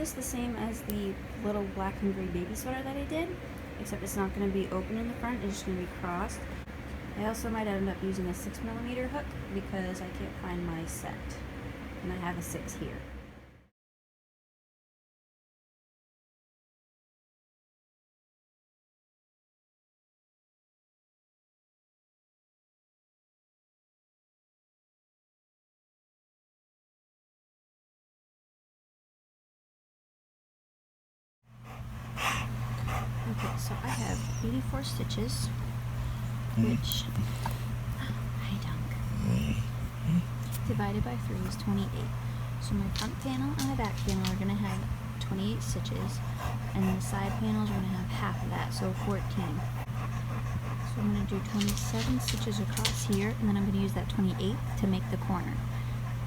this the same as the little black and gray baby sweater that I did, except it's not going to be open in the front, it's just going to be crossed. I also might end up using a 6mm hook because I can't find my set, and I have a 6 here. Okay, so I have 84 stitches, which, hi Dunk, divided by 3 is 28. So my front panel and my back panel are going to have 28 stitches, and the side panels are going to have half of that, so 14. So I'm going to do 27 stitches across here, and then I'm going to use that 28 to make the corner.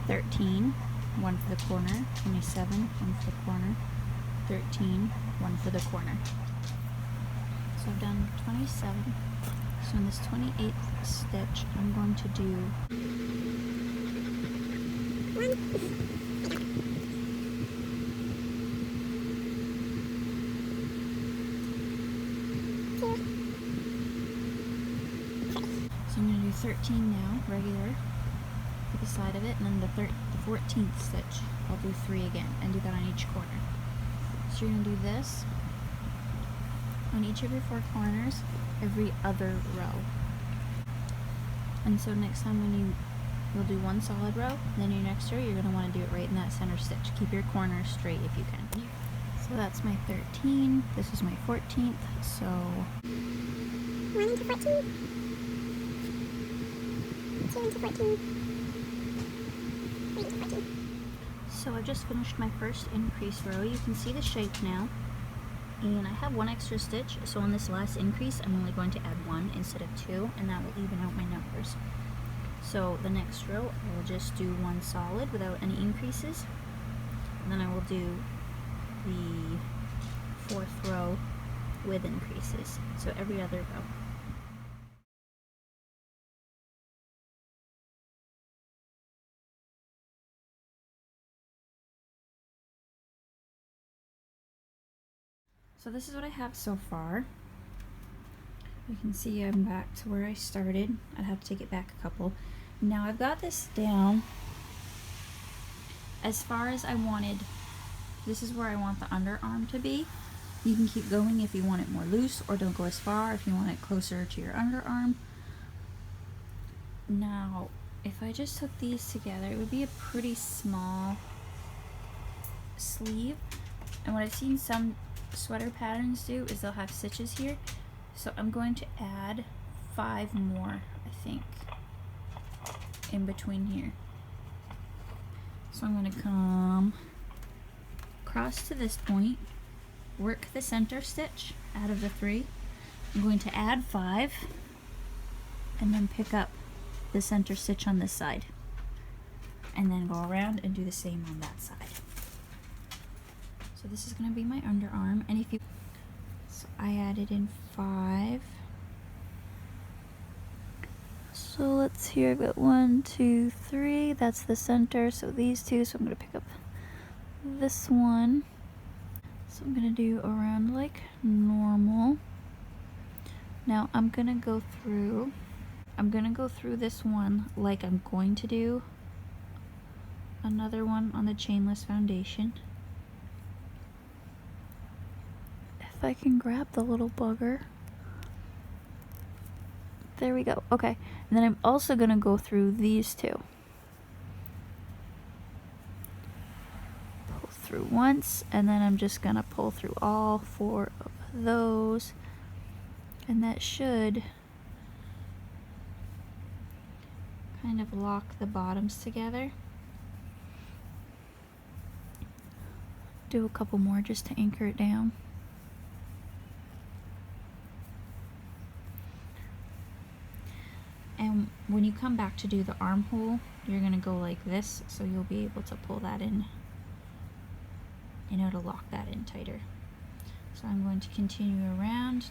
13, 1 for the corner, 27, 1 for the corner, 13, 1 for the corner. So I've done 27. So in this 28th stitch, I'm going to do So I'm going to do 13 now, regular, for the side of it, and then the 14th stitch, I'll do 3 again, and do that on each corner. So you're going to do this on each of your 4 corners, every other row. And so next time when you'll do 1 solid row, then your next row you're going to want to do it right in that center stitch. Keep your corners straight if you can. So that's my 13, this is my 14th, so 1 into 14, 2 into 14, 3 into 14. So I've just finished my first increase row. You can see the shape now. And I have 1 extra stitch, so on this last increase I'm only going to add 1 instead of 2, and that will even out my numbers. So the next row I will just do 1 solid without any increases, and then I will do the 4th row with increases, so every other row. So this is what I have so far. You can see I'm back to where I started. I'd have to take it back a couple. Now I've got this down as far as I wanted. This is where I want the underarm to be. You can keep going if you want it more loose, or don't go as far if you want it closer to your underarm. Now, if I just took these together, it would be a pretty small sleeve. And what I've seen some sweater patterns do is they'll have stitches here, so I'm going to add 5 more, I think, in between here. So I'm going to come across to this point, work the center stitch out of the 3. I'm going to add 5 and then pick up the center stitch on this side, and then go around and do the same on that side. So this is going to be my underarm, and if you, so I added in 5. So let's see, I've got 1, 2, 3, that's the center, so these 2, so I'm going to pick up this one. So I'm going to do around like normal. Now I'm going to go through this one like I'm going to do another one on the chainless foundation. If I can grab the little bugger. There we go. Okay. And then I'm also going to go through these 2. Pull through once, and then I'm just going to pull through all 4 of those. And that should kind of lock the bottoms together. Do a couple more just to anchor it down. And when you come back to do the armhole, you're going to go like this, so you'll be able to pull that in, and it'll lock that in tighter. So I'm going to continue around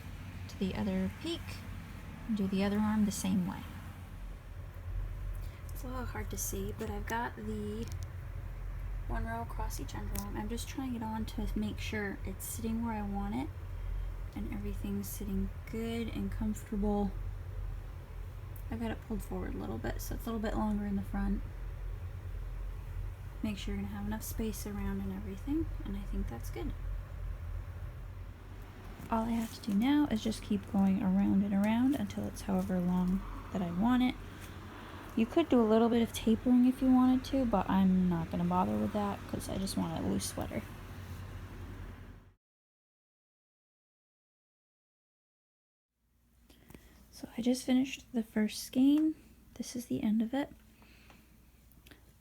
to the other peak and do the other arm the same way. It's a little hard to see, but I've got the one row across each underarm. I'm just trying it on to make sure it's sitting where I want it and everything's sitting good and comfortable. I've got it pulled forward a little bit, so it's a little bit longer in the front. Make sure you're gonna have enough space around and everything, and I think that's good. All I have to do now is just keep going around and around until it's however long that I want it. You could do a little bit of tapering if you wanted to, but I'm not gonna bother with that because I just want a loose sweater. So I just finished the first skein. This is the end of it.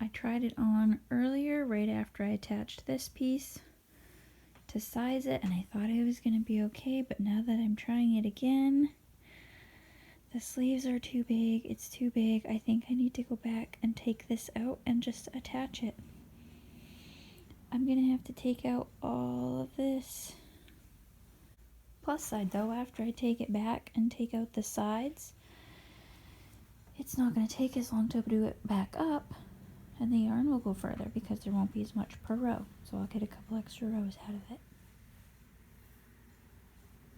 I tried it on earlier right after I attached this piece to size it, and I thought it was going to be okay, but now that I'm trying it again, the sleeves are too big. It's too big. I think I need to go back and take this out and just attach it. I'm going to have to take out all of this. Plus side though, after I take it back and take out the sides, it's not going to take as long to do it back up, and the yarn will go further because there won't be as much per row. So I'll get a couple extra rows out of it.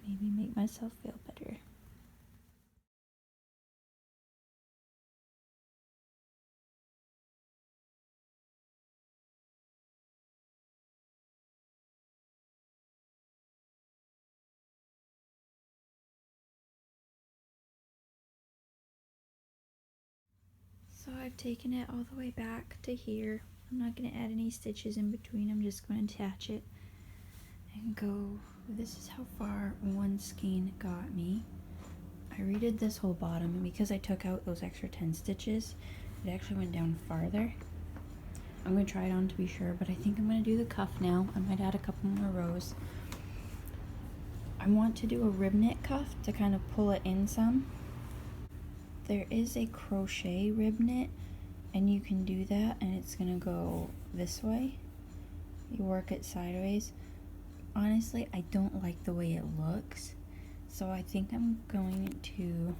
Maybe make myself feel better. So I've taken it all the way back to here. I'm not going to add any stitches in between. I'm just going to attach it and go. This is how far one skein got me. I redid this whole bottom, and because I took out those extra 10 stitches, it actually went down farther. I'm going to try it on to be sure, but I think I'm going to do the cuff now. I might add a couple more rows. I want to do a rib knit cuff to kind of pull it in some. There is a crochet rib knit, and you can do that, and it's going to go this way. You work it sideways. Honestly, I don't like the way it looks, so I think I'm going to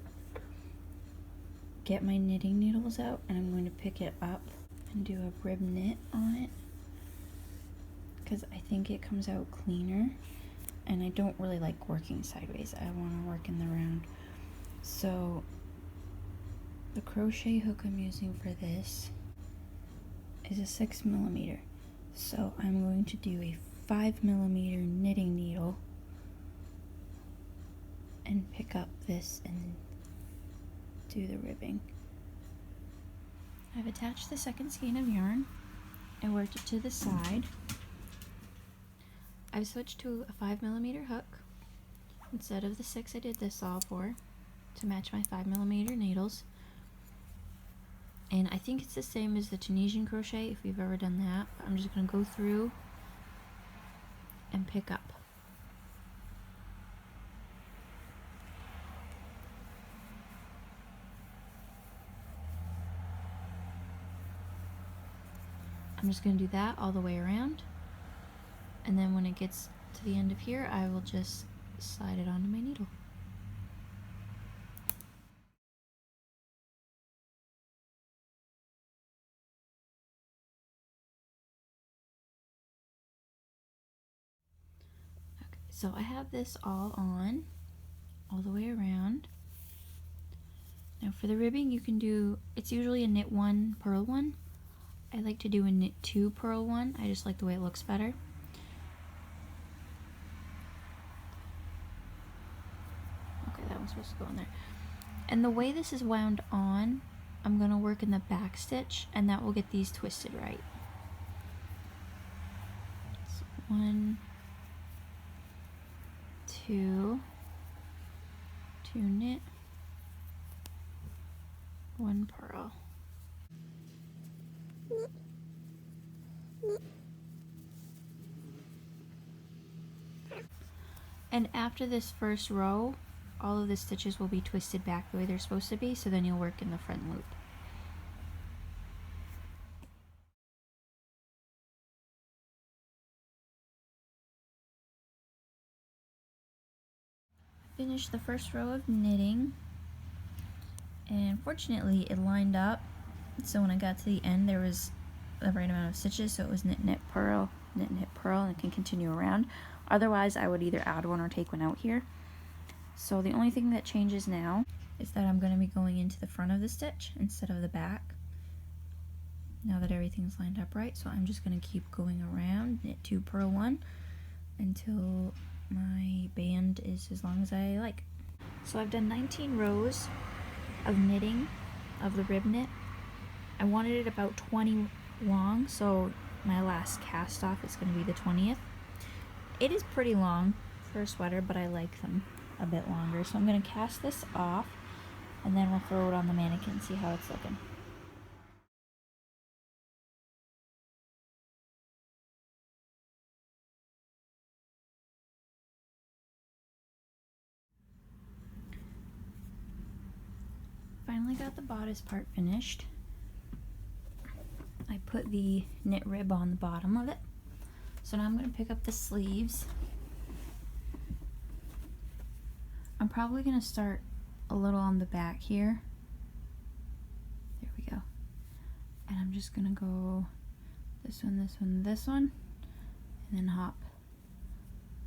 get my knitting needles out, and I'm going to pick it up and do a rib knit on it because I think it comes out cleaner, and I don't really like working sideways. I want to work in the round. So the crochet hook I'm using for this is a 6mm, so I'm going to do a 5mm knitting needle and pick up this and do the ribbing. I've attached the second skein of yarn and worked it to the side. I've switched to a 5mm hook instead of the 6 I did this all for, to match my 5mm needles. And I think it's the same as the Tunisian crochet if you've ever done that. I'm just going to go through and pick up. I'm just going to do that all the way around, and then when it gets to the end of here, I will just slide it onto my needle. Okay, so I have this all on, all the way around. Now for the ribbing, you can do, it's usually a knit 1, purl 1. I like to do a knit 2, purl 1. I just like the way it looks better. Okay, that one's supposed to go in there. And the way this is wound on, I'm going to work in the back stitch, and that will get these twisted right. So 1, 2, 2 knit, 1 purl. And after this first row, all of the stitches will be twisted back the way they're supposed to be, so then you'll work in the front loop. Finished the first row of knitting, and fortunately it lined up, so when I got to the end there was the right amount of stitches, so it was knit, knit, purl, knit, knit, purl, and it can continue around. Otherwise, I would either add one or take one out here. So the only thing that changes now is that I'm going to be going into the front of the stitch instead of the back. Now that everything's lined up right, so I'm just going to keep going around, knit 2, purl 1, until my band is as long as I like. So I've done 19 rows of knitting of the rib knit. I wanted it about 20 long, so my last cast off is going to be the 20th. It is pretty long for a sweater, but I like them a bit longer. So I'm going to cast this off, and then we'll throw it on the mannequin and see how it's looking. Finally got the bodice part finished. I put the knit rib on the bottom of it. So now I'm going to pick up the sleeves. I'm probably going to start a little on the back here. There we go. And I'm just going to go this one, this one, this one, and then hop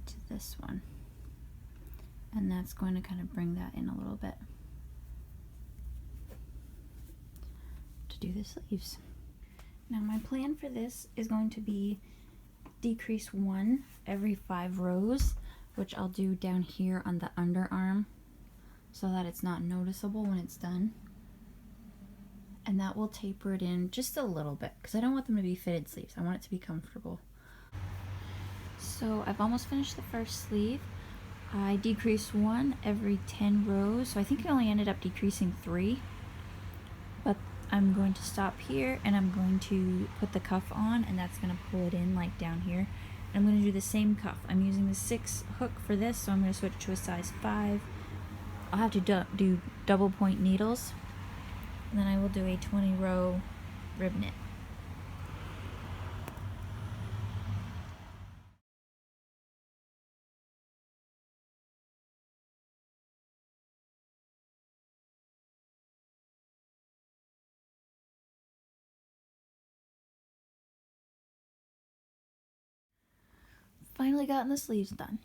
to this one. And that's going to kind of bring that in a little bit to do the sleeves. Now my plan for this is going to be decrease 1 every 5 rows, which I'll do down here on the underarm so that it's not noticeable when it's done. And that will taper it in just a little bit because I don't want them to be fitted sleeves. I want it to be comfortable. So I've almost finished the first sleeve. I decreased 1 every 10 rows, so I think I only ended up decreasing 3. But I'm going to stop here and I'm going to put the cuff on, and that's going to pull it in like down here. And I'm going to do the same cuff. I'm using the 6 hook for this, so I'm going to switch to a size 5. I'll have to do double point needles, and then I will do a 20 row rib knit. Finally gotten the sleeves done.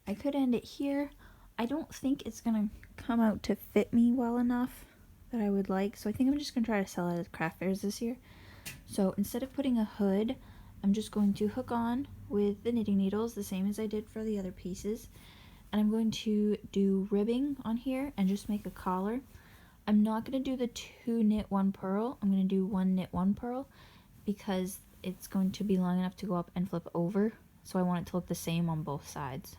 I could end it here. I don't think it's gonna come out to fit me well enough that I would like, so I think I'm just gonna try to sell it at craft fairs this year. So instead of putting a hood, I'm just going to hook on with the knitting needles, the same as I did for the other pieces, and I'm going to do ribbing on here and just make a collar. I'm not going to do the 2 knit 1 purl. I'm going to do 1 knit 1 purl because it's going to be long enough to go up and flip over, so I want it to look the same on both sides.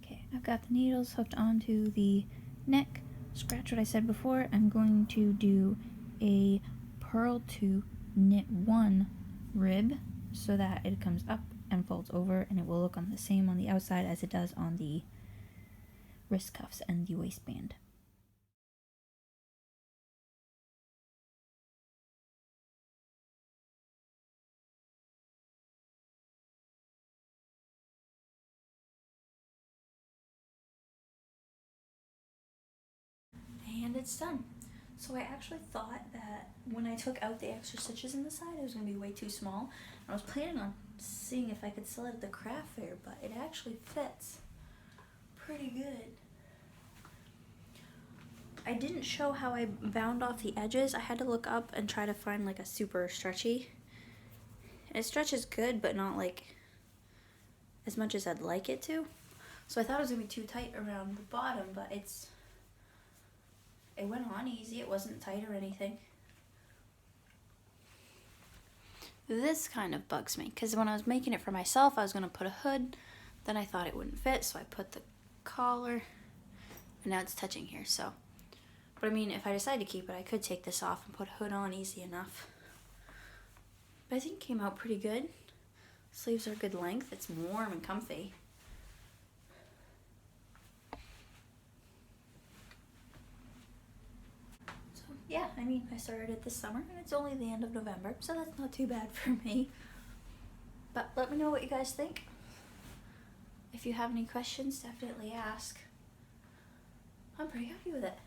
Okay, I've got the needles hooked onto the neck. Scratch what I said before. I'm going to do a purl to knit 1 rib so that it comes up and folds over, and it will look on the same on the outside as it does on the wrist cuffs and the waistband. And it's done. So I actually thought that when I took out the extra stitches in the side, it was going to be way too small. I was planning on seeing if I could sell it at the craft fair, but it actually fits pretty good. I didn't show how I bound off the edges. I had to look up and try to find like a super stretchy. It stretches good, but not like as much as I'd like it to. So I thought it was going to be too tight around the bottom, but it went on easy. It wasn't tight or anything. This kind of bugs me because when I was making it for myself, I was going to put a hood. Then I thought it wouldn't fit, so I put the collar, and now it's touching here. So, but I mean, if I decide to keep it, I could take this off and put a hood on easy enough. But I think it came out pretty good. Sleeves are good length. It's warm and comfy. So yeah, I mean, I started it this summer, and it's only the end of November, so that's not too bad for me. But let me know what you guys think. If you have any questions, definitely ask. I'm pretty happy with it.